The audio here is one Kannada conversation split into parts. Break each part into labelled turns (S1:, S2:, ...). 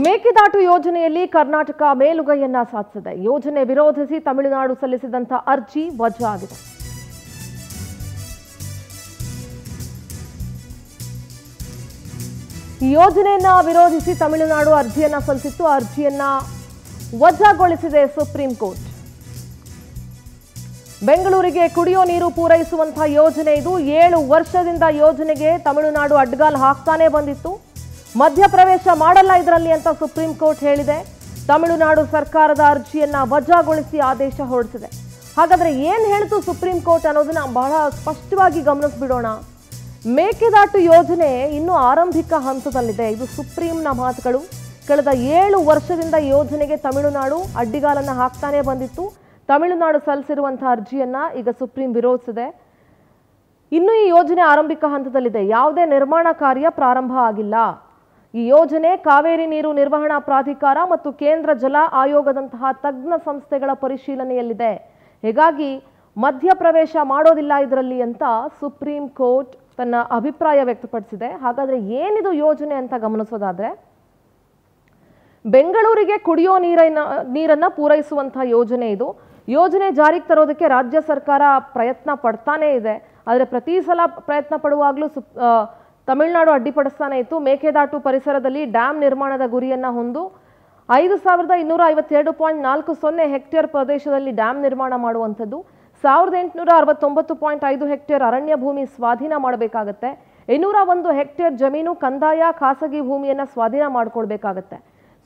S1: ಮೇಕೆದಾಟು ಯೋಜನೆಯಲ್ಲಿ ಕರ್ನಾಟಕ ಮೇಲುಗೈಯನ್ನ ಸಾಧಿಸಿದೆ. ಯೋಜನೆ ವಿರೋಧಿಸಿ ತಮಿಳುನಾಡು ಸಲ್ಲಿಸಿದಂತ ಅರ್ಜಿ ವಜಾ ಆಗಿದೆ. ಯೋಜನೆಯನ್ನ ವಿರೋಧಿಸಿ ತಮಿಳುನಾಡು ಅರ್ಜಿಯನ್ನ ಸಲ್ಲಿಸಿತ್ತು. ಅರ್ಜಿಯನ್ನ ವಜಾಗೊಳಿಸಿದೆ ಸುಪ್ರೀಂ ಕೋರ್ಟ್. ಬೆಂಗಳೂರಿಗೆ ಕುಡಿಯೋ ನೀರು ಪೂರೈಸುವಂತಹ ಯೋಜನೆ ಇದು. 7 ವರ್ಷದಿಂದ ಯೋಜನೆಗೆ ತಮಿಳುನಾಡು ಅಡ್ಡಗಾಲು ಹಾಕ್ತಾನೆ ಬಂದಿತ್ತು. ಮಧ್ಯಪ್ರವೇಶ ಮಾಡಲ್ಲ ಇದರಲ್ಲಿ ಅಂತ ಸುಪ್ರೀಂ ಕೋರ್ಟ್ ಹೇಳಿದೆ. ತಮಿಳುನಾಡು ಸರ್ಕಾರದ ಅರ್ಜಿಯನ್ನ ವಜಾಗೊಳಿಸಿ ಆದೇಶ ಹೊರಡಿಸಿದೆ. ಹಾಗಾದ್ರೆ ಏನ್ ಹೇಳಿತು ಸುಪ್ರೀಂ ಕೋರ್ಟ್ ಅನ್ನೋದನ್ನ ಬಹಳ ಸ್ಪಷ್ಟವಾಗಿ ಗಮನಿಸ್ಬಿಡೋಣ. ಮೇಕೆದಾಟು ಯೋಜನೆ ಇನ್ನೂ ಆರಂಭಿಕ ಹಂತದಲ್ಲಿದೆ. ಇದು ಸುಪ್ರೀಂನ ಮಾತುಗಳು. ಕಳೆದ 7 ವರ್ಷದಿಂದ ಯೋಜನೆಗೆ ತಮಿಳುನಾಡು ಅಡ್ಡಿಗಾಲನ್ನ ಹಾಕ್ತಾನೆ ಬಂದಿತ್ತು. ತಮಿಳುನಾಡು ಸಲ್ಲಿಸಿರುವಂತಹ ಅರ್ಜಿಯನ್ನ ಈಗ ಸುಪ್ರೀಂ ವಿರೋಧಿಸಿದೆ. ಇನ್ನು ಈ ಯೋಜನೆ ಆರಂಭಿಕ ಹಂತದಲ್ಲಿದೆ. ಯಾವುದೇ ನಿರ್ಮಾಣ ಕಾರ್ಯ ಪ್ರಾರಂಭ ಆಗಿಲ್ಲ. ಈ ಯೋಜನೆ ಕಾವೇರಿ ನೀರು ನಿರ್ವಹಣಾ ಪ್ರಾಧಿಕಾರ ಮತ್ತು ಕೇಂದ್ರ ಜಲ ಆಯೋಗದಂತಹ ತಜ್ಞ ಸಂಸ್ಥೆಗಳ ಪರಿಶೀಲನೆಯಲ್ಲಿದೆ. ಹೀಗಾಗಿ ಮಧ್ಯಪ್ರವೇಶ ಮಾಡೋದಿಲ್ಲ ಇದರಲ್ಲಿ ಅಂತ ಸುಪ್ರೀಂ ಕೋರ್ಟ್ ತನ್ನ ಅಭಿಪ್ರಾಯ ವ್ಯಕ್ತಪಡಿಸಿದೆ. ಹಾಗಾದ್ರೆ ಏನಿದು ಯೋಜನೆ ಅಂತ ಗಮನಿಸೋದಾದ್ರೆ, ಬೆಂಗಳೂರಿಗೆ ಕುಡಿಯೋ ನೀರನ್ನ ಪೂರೈಸುವಂತಹ ಯೋಜನೆ ಇದು. ಯೋಜನೆ ಜಾರಿಗೆ ತರೋದಕ್ಕೆ ರಾಜ್ಯ ಸರ್ಕಾರ ಪ್ರಯತ್ನ ಪಡ್ತಾನೇ ಇದೆ. ಆದರೆ ಪ್ರತಿ ಸಲ ಪ್ರಯತ್ನ ಪಡುವಾಗಲೂ ತಮಿಳುನಾಡು ಅಡ್ಡಿಪಡಿಸ್ತಾನೆ ಇತ್ತು. ಮೇಕೆದಾಟು ಪರಿಸರದಲ್ಲಿ ಡ್ಯಾಮ್ ನಿರ್ಮಾಣದ ಗುರಿಯನ್ನ ಹೊಂದು 5252.40 ಹೆಕ್ಟೇರ್ ಪ್ರದೇಶದಲ್ಲಿ ಡ್ಯಾಮ್ ನಿರ್ಮಾಣ ಮಾಡುವಂಥದ್ದು. 1869.5 ಹೆಕ್ಟೇರ್ ಅರಣ್ಯ ಭೂಮಿ ಸ್ವಾಧೀನ ಮಾಡಬೇಕಾಗತ್ತೆ. 201 ಹೆಕ್ಟೇರ್ ಜಮೀನು ಕಂದಾಯ ಖಾಸಗಿ ಭೂಮಿಯನ್ನ ಸ್ವಾಧೀನ ಮಾಡ್ಕೊಳ್ಬೇಕಾಗತ್ತೆ.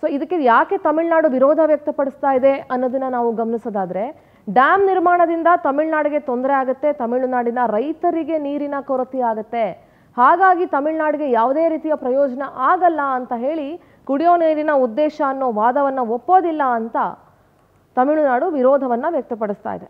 S1: ಸೊ ಇದಕ್ಕೆ ಯಾಕೆ ತಮಿಳುನಾಡು ವಿರೋಧ ವ್ಯಕ್ತಪಡಿಸ್ತಾ ಇದೆ ಅನ್ನೋದನ್ನ ನಾವು ಗಮನಿಸೋದಾದ್ರೆ, ಡ್ಯಾಮ್ ನಿರ್ಮಾಣದಿಂದ ತಮಿಳುನಾಡಿಗೆ ತೊಂದರೆ ಆಗುತ್ತೆ. ತಮಿಳುನಾಡಿನ ರೈತರಿಗೆ ನೀರಿನ ಕೊರತೆ ಆಗುತ್ತೆ. ಹಾಗಾಗಿ ತಮಿಳುನಾಡಿಗೆ ಯಾವುದೇ ರೀತಿಯ ಪ್ರಯೋಜನ ಆಗಲ್ಲ ಅಂತ ಹೇಳಿ ಕುಡಿಯೋ ನೀರಿನ ಉದ್ದೇಶ ಅನ್ನೋ ವಾದವನ್ನ ಒಪ್ಪೋದಿಲ್ಲ ಅಂತ ತಮಿಳುನಾಡು ವಿರೋಧವನ್ನ ವ್ಯಕ್ತಪಡಿಸ್ತಾ ಇದೆ.